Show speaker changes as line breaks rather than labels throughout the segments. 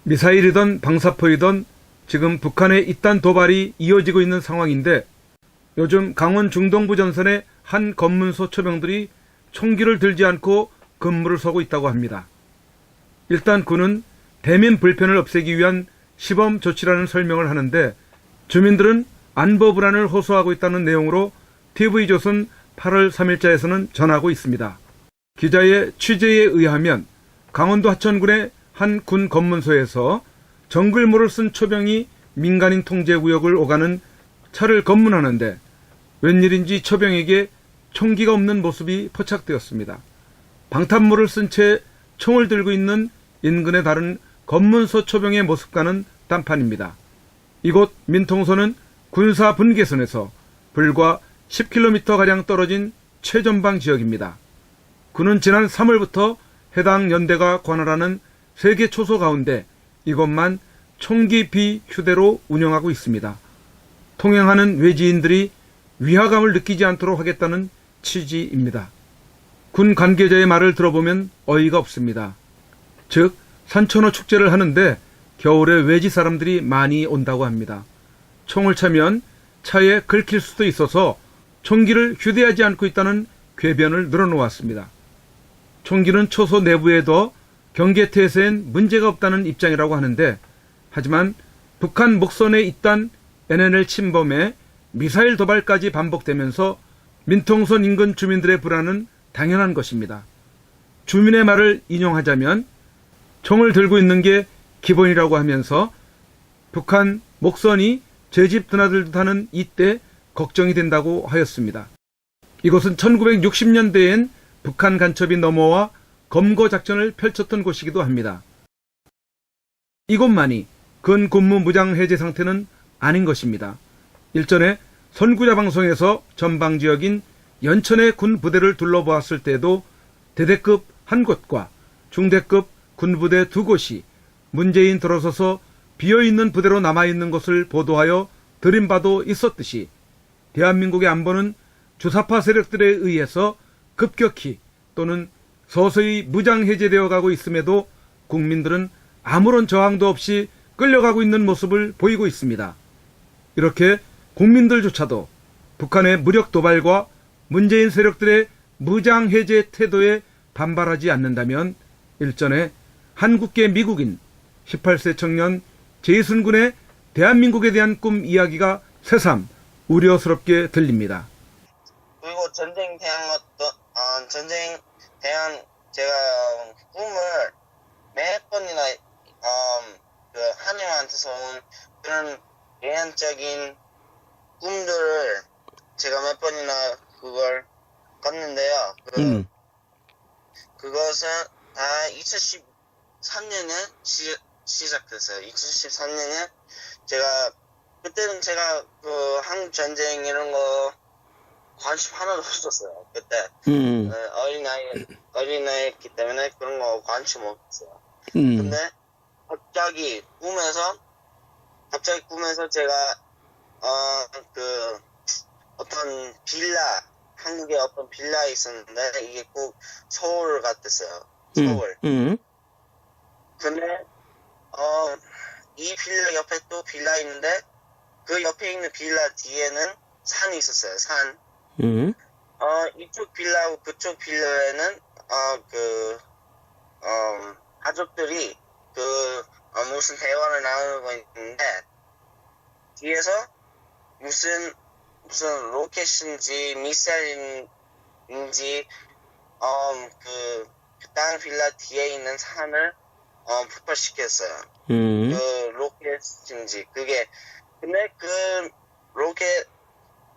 미사일이든 방사포이든 지금 북한의 잇단 도발이 이어지고 있는 상황인데 요즘 강원 중동부 전선의 한 검문소 초병들이 총기를 들지 않고 근무를 서고 있다고 합니다. 일단 군은 대민 불편을 없애기 위한 시범 조치라는 설명을 하는데 주민들은 안보 불안을 호소하고 있다는 내용으로 TV조선 8월 3일자에서는 전하고 있습니다. 기자의 취재에 의하면 강원도 하천군의 한 군 검문소에서 정글모를 쓴 초병이 민간인 통제구역을 오가는 차를 검문하는데 웬일인지 초병에게 총기가 없는 모습이 포착되었습니다. 방탄모를 쓴 채 총을 들고 있는 인근의 다른 검문소 초병의 모습과는 딴판입니다. 이곳 민통소는 군사 분계선에서 불과 10km가량 떨어진 최전방 지역입니다. 군은 지난 3월부터 해당 연대가 관할하는 3개 초소 가운데 이것만 총기 비휴대로 운영하고 있습니다. 통행하는 외지인들이 위화감을 느끼지 않도록 하겠다는 취지입니다. 군 관계자의 말을 들어보면 어이가 없습니다. 즉 산천어 축제를 하는데 겨울에 외지 사람들이 많이 온다고 합니다. 총을 차면 차에 긁힐 수도 있어서 총기를 휴대하지 않고 있다는 궤변을 늘어놓았습니다. 총기는 초소 내부에도 경계태세엔 문제가 없다는 입장이라고 하는데 하지만 북한 목선에 있던 NNL 침범에 미사일 도발까지 반복되면서 민통선 인근 주민들의 불안은 당연한 것입니다. 주민의 말을 인용하자면 총을 들고 있는 게 기본이라고 하면서 북한 목선이 제 집 드나들듯 하는 이때 걱정이 된다고 하였습니다. 이곳은 1960년대엔 북한 간첩이 넘어와 검거 작전을 펼쳤던 곳이기도 합니다. 이곳만이 근군무 무장 해제 상태는 아닌 것입니다. 일전에 선구자 방송에서 전방 지역인 연천의 군 부대를 둘러보았을 때도 대대급 한 곳과 중대급 군부대 2곳이 문재인 들어서서 비어있는 부대로 남아있는 것을 보도하여 들인 바도 있었듯이 대한민국의 안보는 주사파 세력들에 의해서 급격히 또는 서서히 무장해제되어 가고 있음에도 국민들은 아무런 저항도 없이 끌려가고 있는 모습을 보이고 있습니다. 이렇게 국민들조차도 북한의 무력 도발과 문재인 세력들의 무장해제 태도에 반발하지 않는다면 일전에 한국계 미국인 18세 청년 제이슨 군의 대한민국에 대한 꿈 이야기가 새삼 우려스럽게 들립니다.
그리고 전쟁 대한 제가 꿈을 몇 번이나 그 하나님한테서 온 그런 대안적인 꿈들을 제가 몇 번이나 그걸 꿨는데요. 그것은 다 2013년에 시작됐어요. 2013년에 그때는 제가 그 한국 전쟁 이런 거 관심 하나도 없었어요. 그때 어린 나이였기 때문에 그런 거 관심 없었어요. 근데 갑자기 꿈에서 제가 그 어떤 한국에 어떤 빌라에 있었는데 이게 꼭 서울 같았어요. 서울. 근데 이 빌라 옆에 또 빌라 있는데 그 옆에 있는 빌라 뒤에는 산이 있었어요. 산. 이쪽 빌라하고 그쪽 빌라에는 가족들이 무슨 대화를 나누고 있는데 뒤에서 무슨 로켓인지 미사일인지 그 땅 빌라 뒤에 있는 산을 폭발시켰어요. 그 로켓인지 그게 근데 그 로켓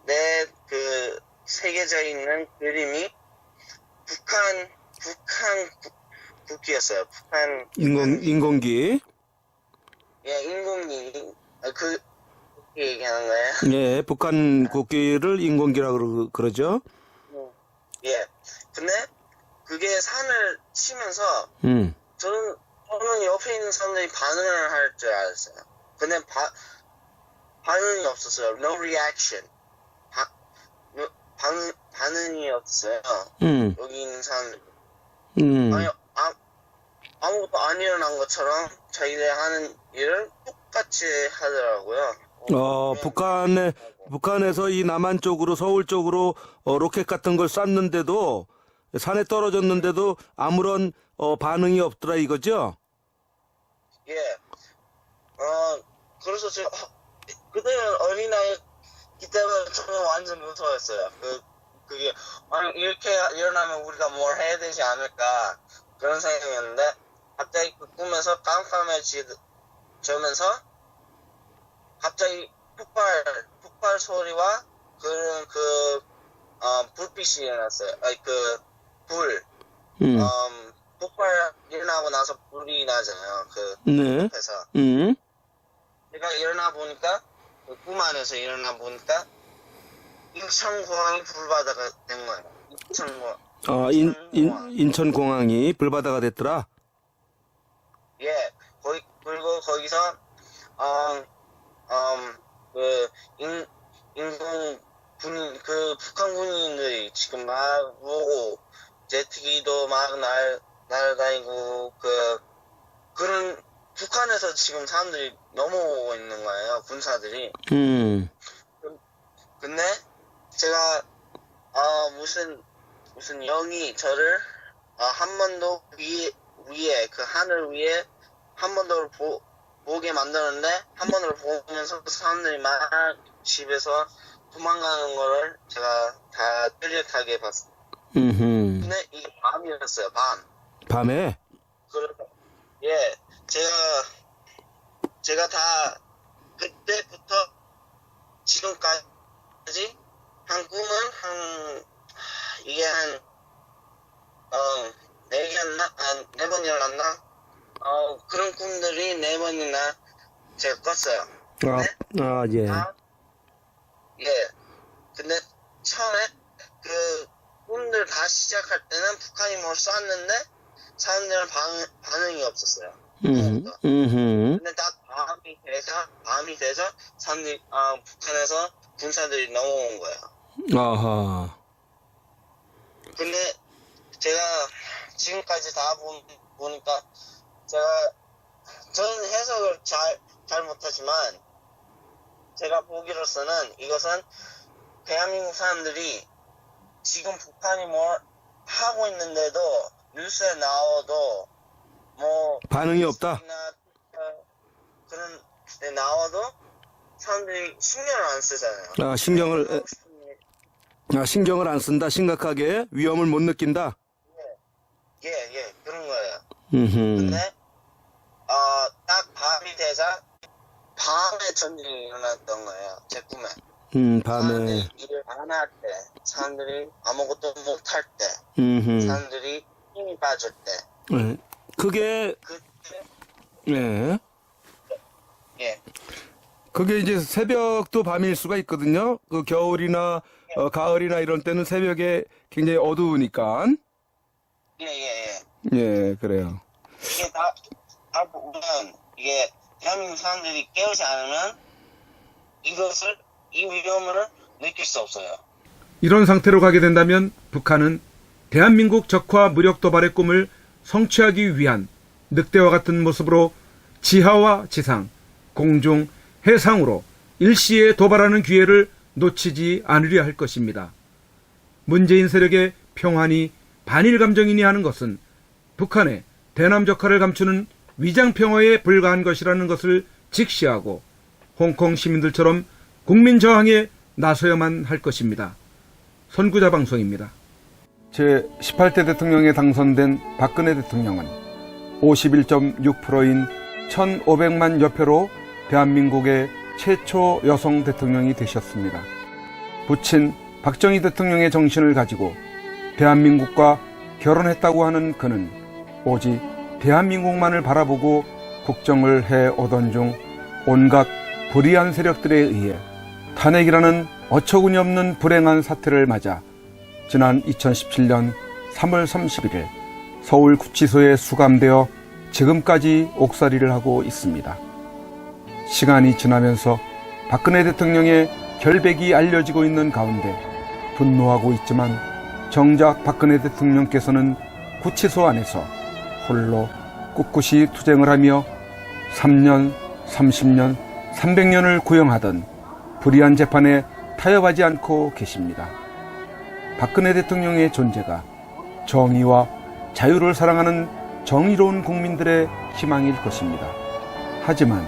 내 그 새겨져 있는 그림이 북한 국기였어요. 북한
인공기.
예, 인공기 그 국기 얘기하는 거예요.
예, 북한 국기를 인공기라고 그러죠.
예. 근데 그게 산을 치면서 저는 옆에 있는 사람들이 반응을 할 줄 알았어요. 근데 반응이 없었어요. No reaction. 반응이 없어요. 여기 있는 사람들. 아무것도 안 일어난 것처럼 자기들이 하는 일을 똑같이 하더라고요.
북한에서 이 남한 쪽으로, 서울 쪽으로 로켓 같은 걸 쐈는데도, 산에 떨어졌는데도 아무런 반응이 없더라 이거죠?
예. 그래서 제가 그때는 어린아이 때문에 저는 완전 무서웠어요. 그게 이렇게 일어나면 우리가 뭘 해야 되지 않을까 그런 생각이었는데 갑자기 그 꿈에서 깜깜해지면서 갑자기 폭발 소리와 불빛이 일어났어요. 폭발 일어나고 나서 불이 나잖아요.
네.
옆에서. 제가 일어나 보니까 꿈 안에서 일어나 보니까 인천공항이 불바다가 된 거예요. 인천공항.
인천공항이 불바다가 됐더라?
예. 그리고 거기서 북한 군인들이 지금 막 오고 제트기도 막 날아다니고 그런 북한에서 지금 사람들이 넘어오고 있는 거예요. 군사들이. 근데 제가 무슨 영이 저를 한 번 더 위에 그 하늘 위에 한 번 더 보게 만드는데 한 번 더 보면서 사람들이 막 집에서 도망가는 거를 제가 다 뚜렷하게 봤어요. 근데 이게 밤이었어요.
밤에?
그래서 예, 제가 다 그때부터 지금까지 한 꿈은 이게 네 번 일어났나? 그런 꿈들이 4번이나 제가 꿨어요.
예.
예. 근데 처음에 그 꿈들 다 시작할 때는 북한이 뭘 쐈는데 사람들은 반응이 없었어요. 근데 딱 밤이 돼서 사람들이 북한에서 군사들이 넘어온 거예요.
아하.
근데 제가 지금까지 다 보니까 저는 해석을 잘 못하지만 제가 보기로서는 이것은 대한민국 사람들이 지금 북한이 뭘 하고 있는데도 뉴스에 나와도 뭐
반응이 없다?
그런 데 나와도 사람들이 신경을 안 쓰잖아요.
신경을 안 쓴다. 심각하게 위험을 못 느낀다.
예, 그런 거예요.
근데
근데 딱 밤이 되자 밤에 전쟁이 일어났던 거예요. 제 꿈에.
밤에.
사람들이 일을 안 할 때, 사람들이 아무것도 못 할 때, 사람들이 힘이 빠질 때.
그게
그때
예. 그게 이제 새벽도 밤일 수가 있거든요. 그 겨울이나 가을이나 이런 때는 새벽에 굉장히 어두우니까. 예, 그래요.
이게 다 보면 이게 대한민국 사람들이 깨우지 않으면 이 위험을 느낄 수 없어요.
이런 상태로 가게 된다면 북한은 대한민국 적화 무력 도발의 꿈을 성취하기 위한 늑대와 같은 모습으로 지하와 지상, 공중, 해상으로 일시에 도발하는 기회를 놓치지 않으려 할 것입니다. 문재인 세력의 평화니 반일 감정이니 하는 것은 북한의 대남 적화를 감추는 위장 평화에 불과한 것이라는 것을 직시하고 홍콩 시민들처럼 국민 저항에 나서야만 할 것입니다. 선구자 방송입니다. 제18대 대통령에 당선된 박근혜 대통령은 51.6%인 1,500만 여표로 대한민국의 최초 여성 대통령이 되셨습니다. 부친 박정희 대통령의 정신을 가지고 대한민국과 결혼했다고 하는 그는 오직 대한민국만을 바라보고 국정을 해오던 중 온갖 불의한 세력들에 의해 탄핵이라는 어처구니 없는 불행한 사태를 맞아 지난 2017년 3월 31일 서울구치소에 수감되어 지금까지 옥살이를 하고 있습니다. 시간이 지나면서 박근혜 대통령의 결백이 알려지고 있는 가운데 분노하고 있지만 정작 박근혜 대통령께서는 구치소 안에서 홀로 꿋꿋이 투쟁을 하며 3년, 30년, 300년을 구형하던 불의한 재판에 타협하지 않고 계십니다. 박근혜 대통령의 존재가 정의와 자유를 사랑하는 정의로운 국민들의 희망일 것입니다. 하지만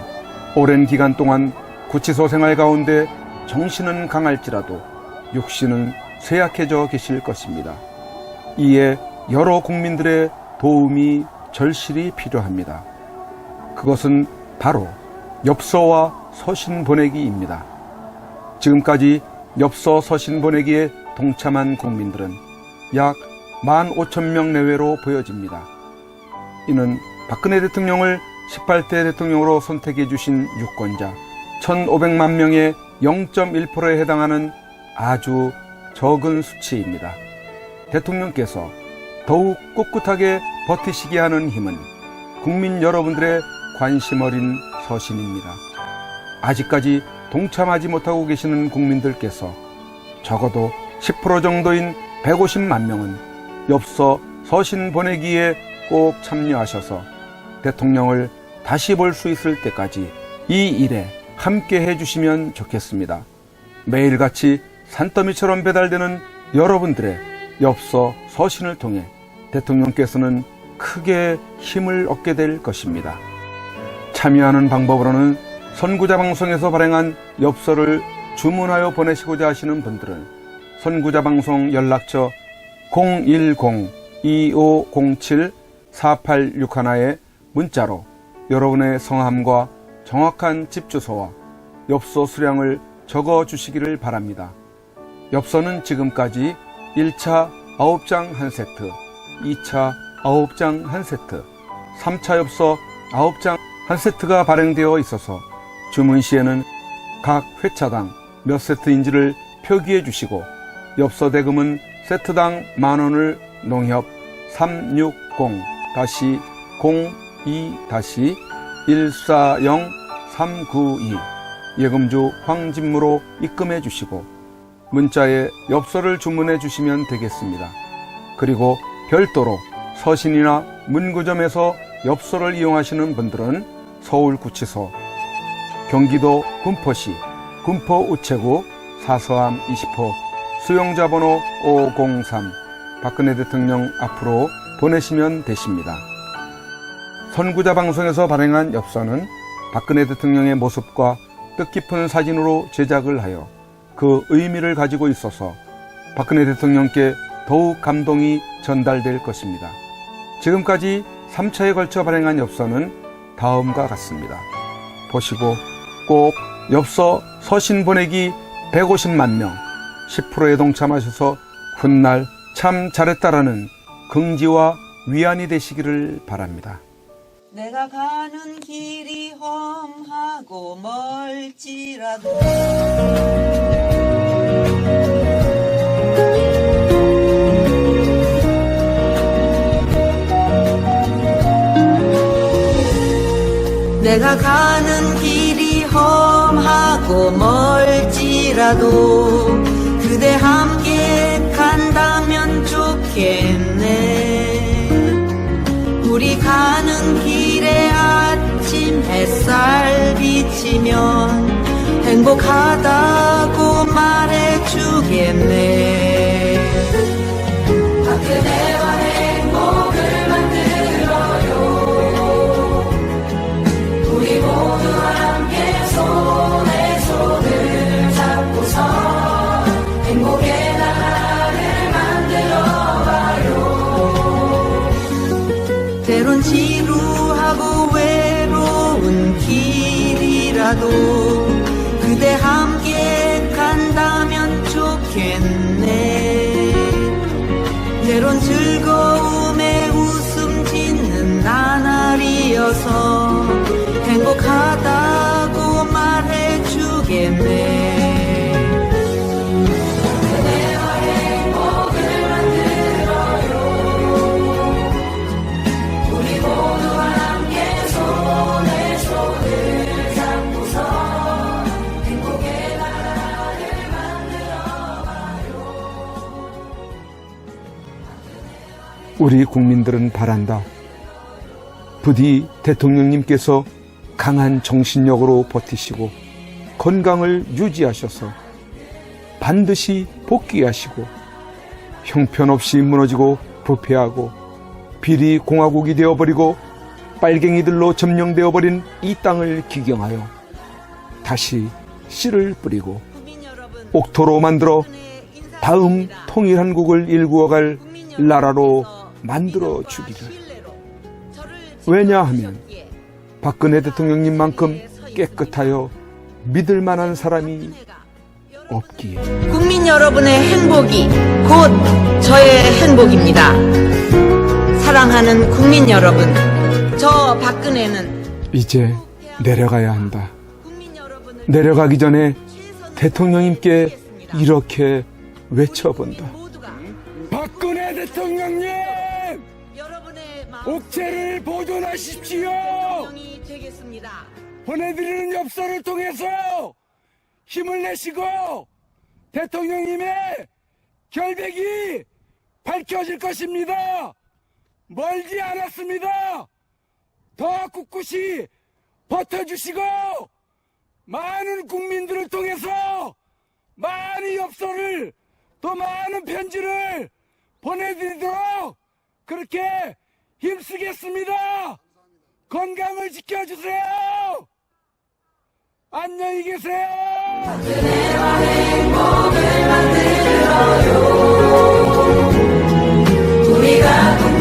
오랜 기간 동안 구치소 생활 가운데 정신은 강할지라도 육신은 쇠약해져 계실 것입니다. 이에 여러 국민들의 도움이 절실히 필요합니다. 그것은 바로 엽서와 서신 보내기입니다. 지금까지 엽서 서신 보내기에 동참한 국민들은 약 15,000명 내외로 보여집니다. 이는 박근혜 대통령을 18대 대통령으로 선택해 주신 유권자 1,500만 명의 0.1%에 해당하는 아주 적은 수치입니다. 대통령께서 더욱 꿋꿋하게 버티시게 하는 힘은 국민 여러분들의 관심 어린 서신입니다. 아직까지 동참하지 못하고 계시는 국민들께서 적어도 10% 정도인 150만 명은 엽서 서신 보내기에 꼭 참여하셔서 대통령을 다시 볼 수 있을 때까지 이 일에 함께 해주시면 좋겠습니다. 매일같이 산더미처럼 배달되는 여러분들의 엽서 서신을 통해 대통령께서는 크게 힘을 얻게 될 것입니다. 참여하는 방법으로는 선구자 방송에서 발행한 엽서를 주문하여 보내시고자 하시는 분들은 선구자 방송 연락처 010-2507-4861에 문자로 여러분의 성함과 정확한 집 주소와 엽서 수량을 적어 주시기를 바랍니다. 엽서는 지금까지 1차 9장 1세트, 2차 9장 1세트, 3차 엽서 9장 1세트가 발행되어 있어서 주문 시에는 각 회차당 몇 세트인지를 표기해 주시고 엽서 대금은 세트당 10,000원을 농협 360-02-140-392 예금주 황진무로 입금해 주시고 문자에 엽서를 주문해 주시면 되겠습니다. 그리고 별도로 서신이나 문구점에서 엽서를 이용하시는 분들은 서울구치소, 경기도 군포시 군포우체구 사서함 20호 수용자 번호 503 박근혜 대통령 앞으로 보내시면 되십니다. 선구자 방송에서 발행한 엽서는 박근혜 대통령의 모습과 뜻깊은 사진으로 제작을 하여 그 의미를 가지고 있어서 박근혜 대통령께 더욱 감동이 전달될 것입니다. 지금까지 3차에 걸쳐 발행한 엽서는 다음과 같습니다. 보시고 꼭 엽서 서신 보내기 150만 명 10%에 동참하셔서 훗날 참 잘했다라는 긍지와 위안이 되시기를 바랍니다.
내가 가는 길이 험하고 멀지라도 내가 가는 길이 험하고 멀지라도 그대 함께 간다면 좋겠네. 우리 가는 길에 아침 햇살 비치면 행복하다고 말해주겠네. 그대와 행복을 만들어요. 우리 모두 함께 손에 손을 잡고서 행복의 나라를 만들어봐요. 때론 지루하고 외로운 길이라도 그대 함께 간다면 좋겠네. 때론 즐거움에 웃음 짓는 나날이어서 행복하다고 말해주겠네.
우리 국민들은 바란다. 부디 대통령님께서 강한 정신력으로 버티시고 건강을 유지하셔서 반드시 복귀하시고 형편없이 무너지고 부패하고 비리 공화국이 되어버리고 빨갱이들로 점령되어버린 이 땅을 기경하여 다시 씨를 뿌리고 옥토로 만들어 다음 통일한국을 일구어갈 나라로 만들어 주기를. 왜냐하면 박근혜 대통령님만큼 깨끗하여 믿을 만한 사람이 없기에.
국민 여러분의 행복이 곧 저의 행복입니다. 사랑하는 국민 여러분, 저 박근혜는
이제 내려가야 한다.
국민 여러분을
내려가기 전에 대통령님께 이렇게 외쳐본다.
모두가
박근혜 대통령님,
여러분의 마음
옥체를 보존하십시오.
대통령이 되겠습니다.
보내드리는 엽서를 통해서 힘을 내시고 대통령님의 결백이 밝혀질 것입니다. 멀지 않았습니다. 더 꿋꿋이 버텨주시고 많은 국민들을 통해서 많은 엽서를 또 많은 편지를 보내드리도록 그렇게 힘쓰겠습니다. 건강을 지켜주세요. 안녕히 계세요.
우리가